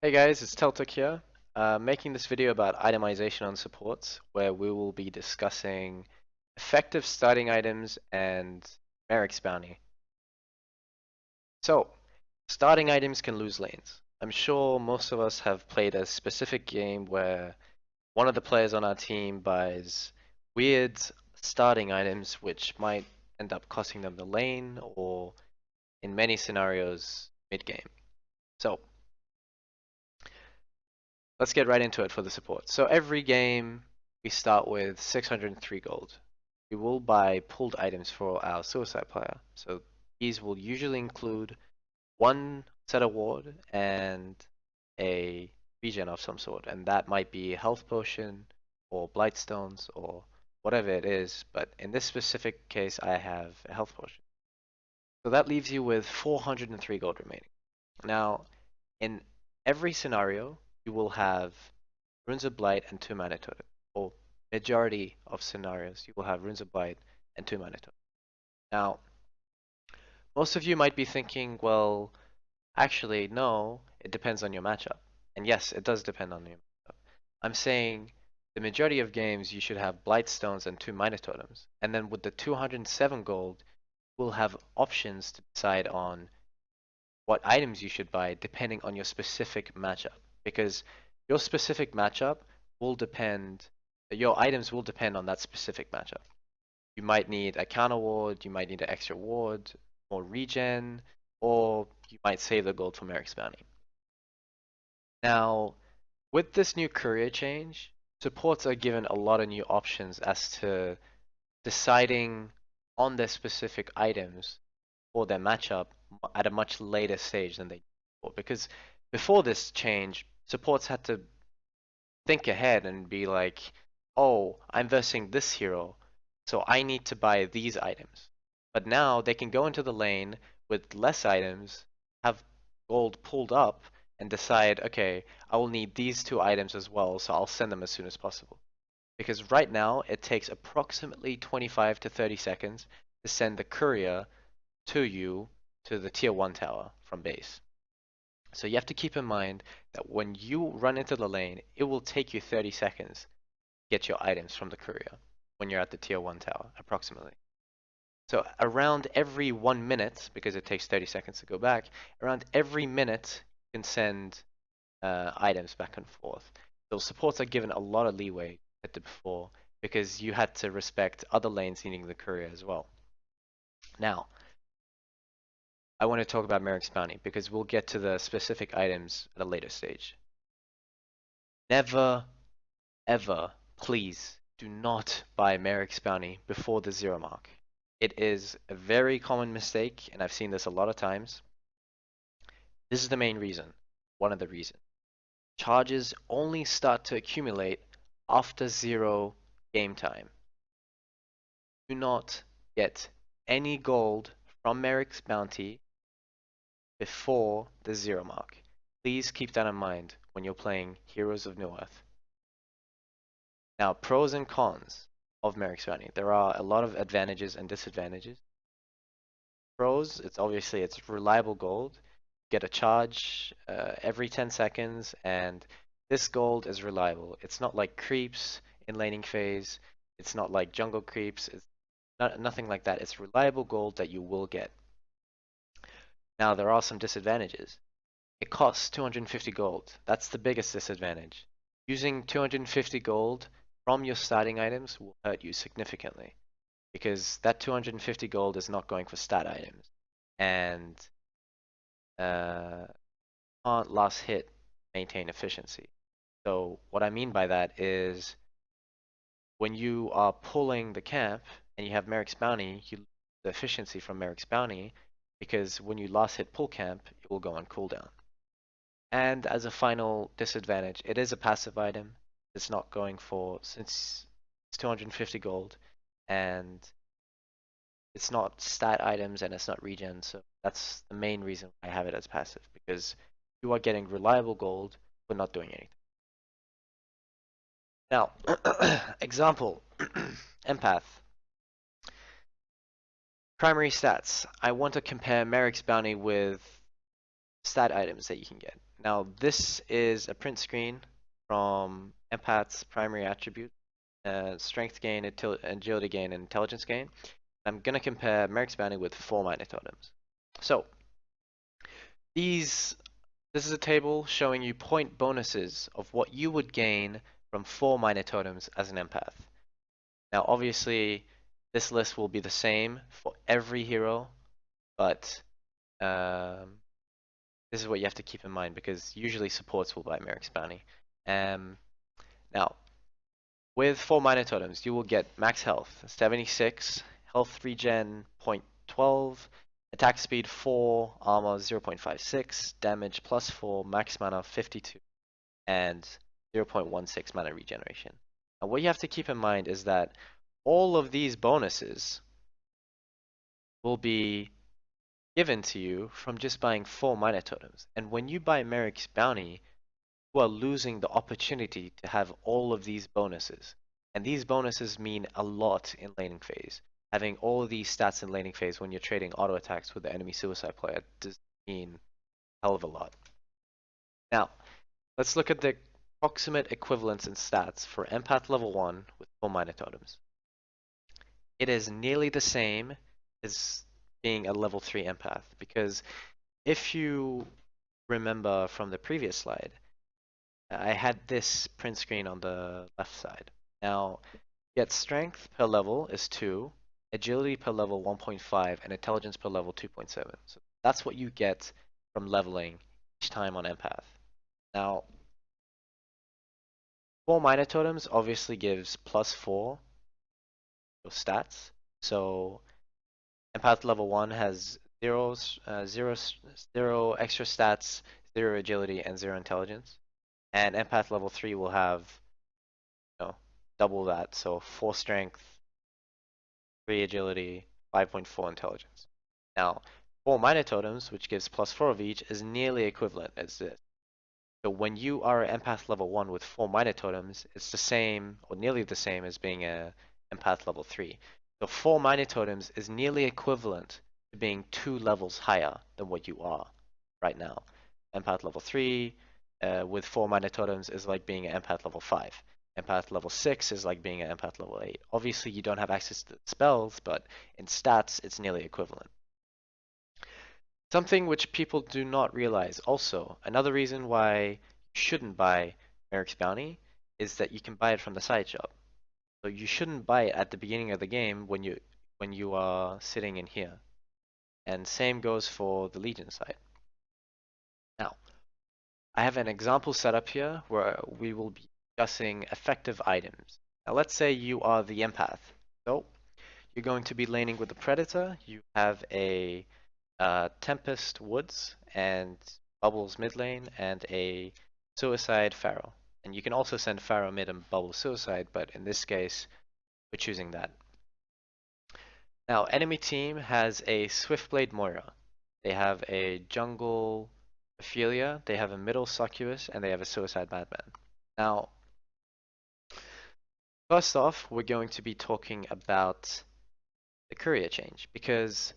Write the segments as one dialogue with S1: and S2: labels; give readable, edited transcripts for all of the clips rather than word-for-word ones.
S1: Hey guys, it's Teltook here, making this video about itemization on supports, where we will be discussing effective starting items and Merrick's bounty. So, starting items can lose lanes. I'm sure most of us have played a specific game where one of the players on our team buys weird starting items which might end up costing them the lane or, in many scenarios, mid-game. So, let's get right into it for the support. So every game we start with 603 gold. We will buy pulled items for our suicide player. So these will usually include one set of ward and a regen of some sort, and that might be a health potion or blightstones or whatever it is, but in this specific case I have a health potion. So that leaves you with 403 gold remaining. Now, in every scenario, you will have Runes of Blight and 2 Mana Totem. Or majority of scenarios, you will have Runes of Blight and 2 Mana Totem. Now, most of you might be thinking, well, actually, no, it depends on your matchup. And yes, it does depend on your matchup. I'm saying the majority of games you should have Blightstones and 2 Mana Totems. And then with the 207 gold, we'll have options to decide on what items you should buy depending on your specific matchup. Because your specific matchup will depend, your items will depend on that specific matchup. You might need a counter ward, you might need an extra ward, more regen, or you might save the gold for Merrick's bounty. Now, with this new courier change, supports are given a lot of new options as to deciding on their specific items for their matchup at a much later stage than they did before. Because before this change, supports had to think ahead and be like, oh, I'm versing this hero, so I need to buy these items. But now they can go into the lane with less items, have gold pulled up, and decide, okay, I will need these two items as well, so I'll send them as soon as possible. Because right now, it takes approximately 25 to 30 seconds to send the courier to you to the tier 1 tower from base. So you have to keep in mind that when you run into the lane, it will take you 30 seconds to get your items from the courier when you're at the tier 1 tower, approximately. So around every 1 minute, because it takes 30 seconds to go back, around every minute you can send items back and forth. Those supports are given a lot of leeway compared to before because you had to respect other lanes needing the courier as well. Now, I want to talk about Merrick's bounty because we'll get to the specific items at a later stage. Never, ever, please do not buy Merrick's bounty before the 0 mark. It is a very common mistake, and I've seen this a lot of times. This is the main reason, one of the reasons. Charges only start to accumulate after 0 game time. Do not get any gold from Merrick's bounty before the 0 mark. Please keep that in mind when you're playing Heroes of Newerth. Now, pros and cons of Merrick's bounty. There are a lot of advantages and disadvantages. Pros, it's obviously it's reliable gold. Get a charge every 10 seconds, and this gold is reliable. It's not like creeps in laning phase. It's not like jungle creeps. It's nothing like that. It's reliable gold that you will get. Now, there are some disadvantages. It costs 250 gold. That's the biggest disadvantage. Using 250 gold from your starting items will hurt you significantly because that 250 gold is not going for stat items and can't last hit maintain efficiency. So what I mean by that is when you are pulling the camp and you have Merrick's bounty, you lose the efficiency from Merrick's bounty because when you last hit pull camp, it will go on cooldown. And as a final disadvantage, it is a passive item. It's not going for, since it's 250 gold, and it's not stat items and it's not regen, so that's the main reason I have it as passive, because you are getting reliable gold, but not doing anything. Now, example, empath. Primary stats. I want to compare Merrick's bounty with stat items that you can get. Now, this is a print screen from Empath's primary attribute, strength gain, agility gain, and intelligence gain. I'm going to compare Merrick's Bounty with 4 minor totems. So, this is a table showing you point bonuses of what you would gain from 4 minor totems as an empath. Now, obviously, this list will be the same for every hero, but this is what you have to keep in mind because usually supports will buy Merrick's Bounty. Now, with 4 minor totems, you will get max health 76, health regen 0.12, attack speed 4, armor 0.56, damage plus 4, max mana 52, and 0.16 mana regeneration. And what you have to keep in mind is that all of these bonuses will be given to you from just buying 4 minor totems. And when you buy Merrick's Bounty, you are losing the opportunity to have all of these bonuses. And these bonuses mean a lot in laning phase. Having all of these stats in laning phase when you're trading auto attacks with the enemy suicide player does mean a hell of a lot. Now, let's look at the approximate equivalents in stats for Empath level 1 with 4 minor totems. It is nearly the same as being a level 3 empath, because if you remember from the previous slide, I had this print screen on the left side. Now, yet strength per level is 2, agility per level 1.5, and intelligence per level 2.7. So that's what you get from leveling each time on empath. Now, 4 minor totems obviously gives plus 4 stats. So empath level 1 has 0 extra stats, 0 agility, and 0 intelligence. And empath level 3 will have, you know, double that, so 4 strength, 3 agility, 5.4 intelligence. Now, 4 minor totems, which gives plus 4 of each, is nearly equivalent as this. So when you are empath level 1 with 4 minor totems, it's the same, or nearly the same, as being a empath level 3. So 4 minor totems is nearly equivalent to being 2 levels higher than what you are right now. Empath level 3 with 4 minor totems is like being an empath level 5. Empath level 6 is like being an empath level 8. Obviously, you don't have access to the spells, but in stats, it's nearly equivalent. Something which people do not realize also, another reason why you shouldn't buy Merrick's Bounty is that you can buy it from the side shop. So you shouldn't buy it at the beginning of the game when you are sitting in here. And same goes for the Legion side. Now, I have an example set up here where we will be discussing effective items. Now let's say you are the empath. So you're going to be laning with the Predator. You have a Tempest Woods and Bubbles mid lane and a Suicide Pharaoh. And you can also send Pharaoh mid and Bubbles Suicide, but in this case, we're choosing that. Now, enemy team has a Swiftblade Moira. They have a Jungle Ophelia, they have a Middle Succubus, and they have a Suicide Madman. Now, first off, we're going to be talking about the courier change, because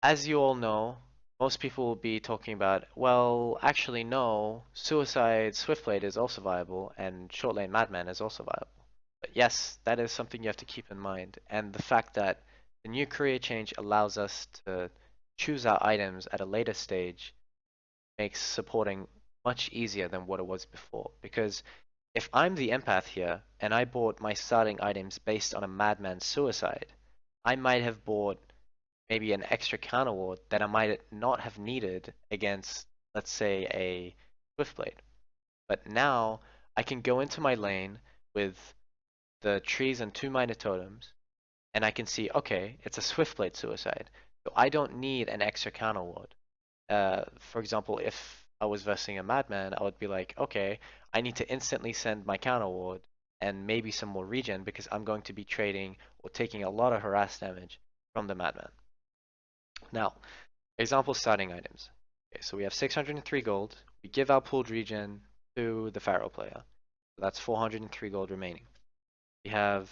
S1: as you all know, most people will be talking about, well, actually no, Suicide Swiftblade is also viable, and Short Lane Madman is also viable. But yes, that is something you have to keep in mind, and the fact that the new courier change allows us to choose our items at a later stage makes supporting much easier than what it was before. Because if I'm the empath here, and I bought my starting items based on a Madman Suicide, I might have bought maybe an extra counter ward that I might not have needed against, let's say, a Swiftblade. But now I can go into my lane with the trees and 2 minor totems, and I can see, okay, it's a Swiftblade Suicide, so I don't need an extra counter ward. For example, if I was versing a Madman, I would be like, okay, I need to instantly send my counter ward and maybe some more regen because I'm going to be trading or taking a lot of harass damage from the Madman. Now, example starting items. Okay, so we have 603 gold. We give our pooled regen to the Pharaoh player. So that's 403 gold remaining. We have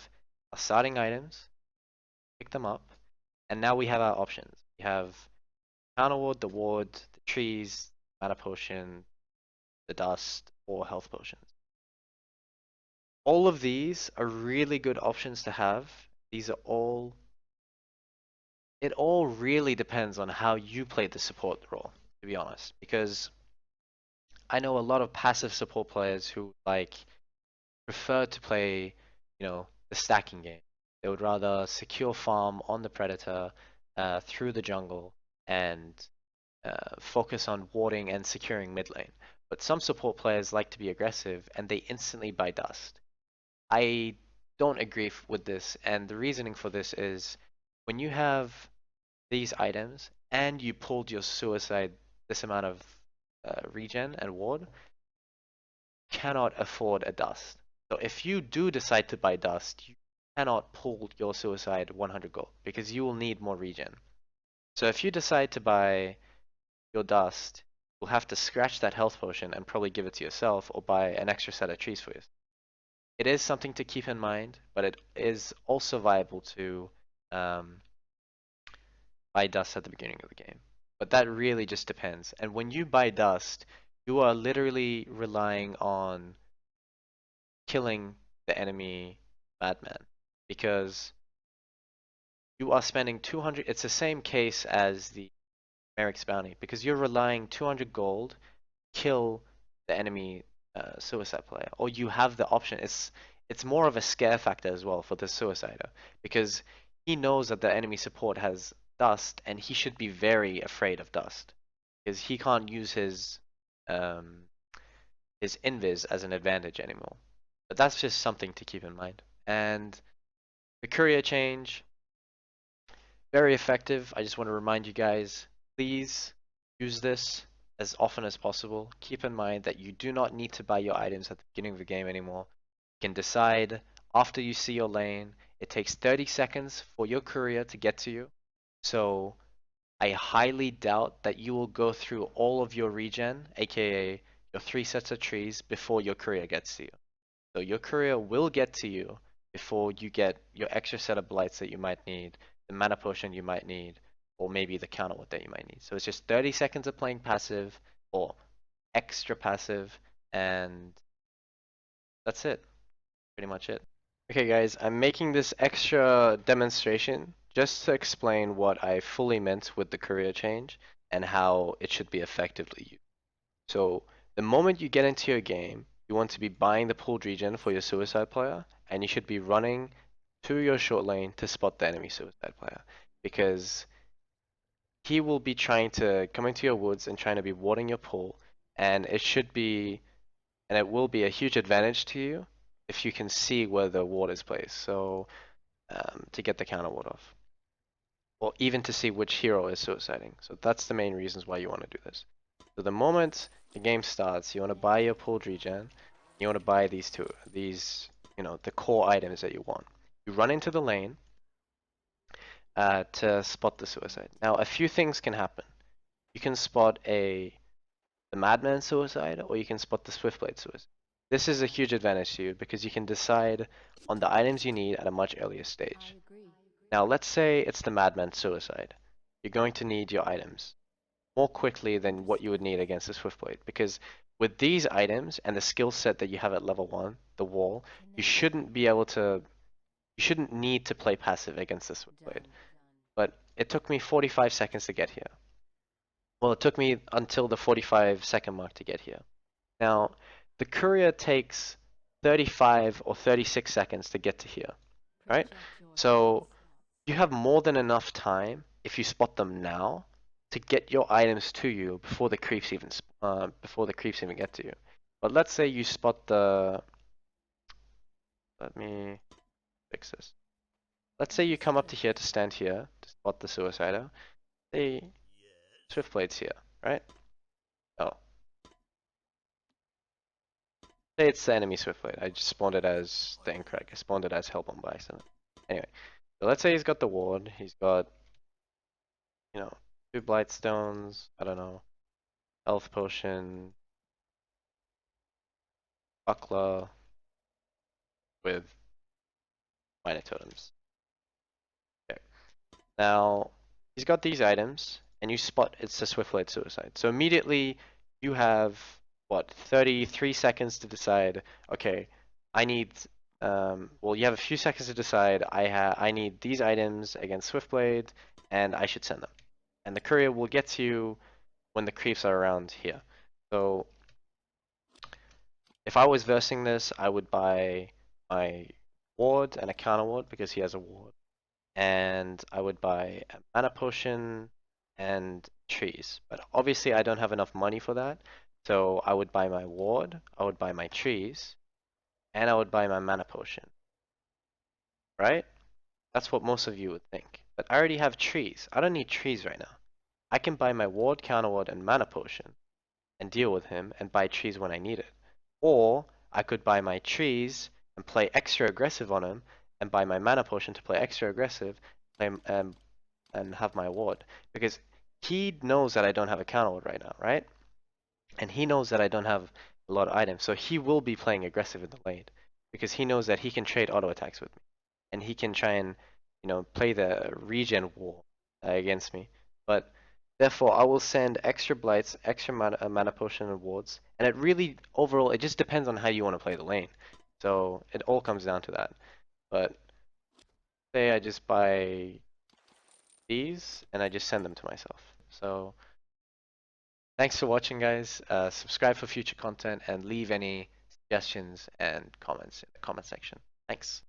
S1: our starting items, pick them up, and now we have our options. We have counter ward, the trees, mana potion, the dust, or health potions. All of these are really good options to have. These are all, it all really depends on how you play the support role, to be honest. Because I know a lot of passive support players who prefer to play, the stacking game. They would rather secure farm on the predator through the jungle and focus on warding and securing mid lane. But some support players like to be aggressive and they instantly buy dust. I don't agree with this, and the reasoning for this is when you have these items and you pulled your suicide this amount of regen and ward, cannot afford a dust. So if you do decide to buy dust, you cannot pull your suicide 100 gold because you will need more regen. So if you decide to buy your dust, you'll have to scratch that health potion and probably give it to yourself or buy an extra set of trees for you. It is something to keep in mind, but it is also viable to um, buy dust at the beginning of the game. But that really just depends. And when you buy dust, you are literally relying on killing the enemy madman because you are spending 200. It's the same case as the Merrick's bounty because you're relying 200 gold kill the enemy suicide player, or you have the option. It's more of a scare factor as well for the suicider because he knows that the enemy support has dust and he should be very afraid of dust because he can't use um, his invis as an advantage anymore. But that's just something to keep in mind. And the courier change, very effective. I just want to remind you guys, please use this as often as possible. Keep in mind that you do not need to buy your items at the beginning of the game anymore. You can decide after you see your lane. It takes 30 seconds for your courier to get to you. So I highly doubt that you will go through all of your regen, aka your 3 sets of trees, before your courier gets to you. So your courier will get to you before you get your extra set of blights that you might need, the mana potion you might need, or maybe the counter ward that you might need. So it's just 30 seconds of playing passive or extra passive, and that's it. Pretty much it. Okay guys, I'm making this extra demonstration just to explain what I fully meant with the courier change and how it should be effectively used. So the moment you get into your game, you want to be buying the pooled regen for your suicide player, and you should be running to your short lane to spot the enemy suicide player, because he will be trying to come into your woods and trying to be warding your pool, and it will be a huge advantage to you if you can see where the ward is placed. So to get the counter ward off, or even to see which hero is suiciding. So that's the main reasons why you want to do this. So the moment the game starts, you want to buy your pooled regen. You want to buy these, the core items that you want. You run into the lane to spot the suicide. Now, a few things can happen. You can spot the Madman suicide, or you can spot the Swiftblade suicide. This is a huge advantage to you because you can decide on the items you need at a much earlier stage. Now, let's say it's the Madman suicide. You're going to need your items more quickly than what you would need against the Swiftblade, because with these items and the skill set that you have at level 1, the wall, you shouldn't need to play passive against the Swiftblade. But it took me 45 seconds to get here. Well, it took me until the 45-second mark to get here. Now, the courier takes 35 or 36 seconds to get to here, right? So you have more than enough time if you spot them now to get your items to you before the creeps even get to you. But let's say you spot the. Let me fix this. Let's say you come up to here to stand here to spot the suicider. Say Swiftblade's here, right? Oh, say it's the enemy Swiftblade. I just spawned it as the incorrect. I spawned it as Hellbomb by accident. Anyway, so let's say he's got the ward. He's got, 2 Blightstones. I don't know, health potion, buckler with minor totems. Okay. Now he's got these items, and you spot it's a Swiftblade suicide. So immediately you have what 33 seconds to decide. Okay, I need. Well, you have a few seconds to decide. I need these items against Swiftblade, and I should send them. And the courier will get to you when the creeps are around here. So if I was versing this, I would buy my ward and a counter ward because he has a ward, and I would buy a mana potion and trees. But obviously, I don't have enough money for that, so I would buy my ward, I would buy my trees, and I would buy my mana potion. Right? That's what most of you would think. But I already have trees. I don't need trees right now. I can buy my ward, counter ward, and mana potion and deal with him and buy trees when I need it. Or I could buy my trees and play extra aggressive on him and buy my mana potion to play extra aggressive and have my ward. Because he knows that I don't have a counter ward right now, right? And he knows that I don't have a lot of items. So he will be playing aggressive in the lane. Because he knows that he can trade auto attacks with me. And he can try and, play the regen war against me. But therefore, I will send extra blights, extra mana potion rewards, and it really overall it just depends on how you want to play the lane. So it all comes down to that. But say I just buy these and I just send them to myself. So thanks for watching, guys. Subscribe for future content and leave any suggestions and comments in the comment section. Thanks.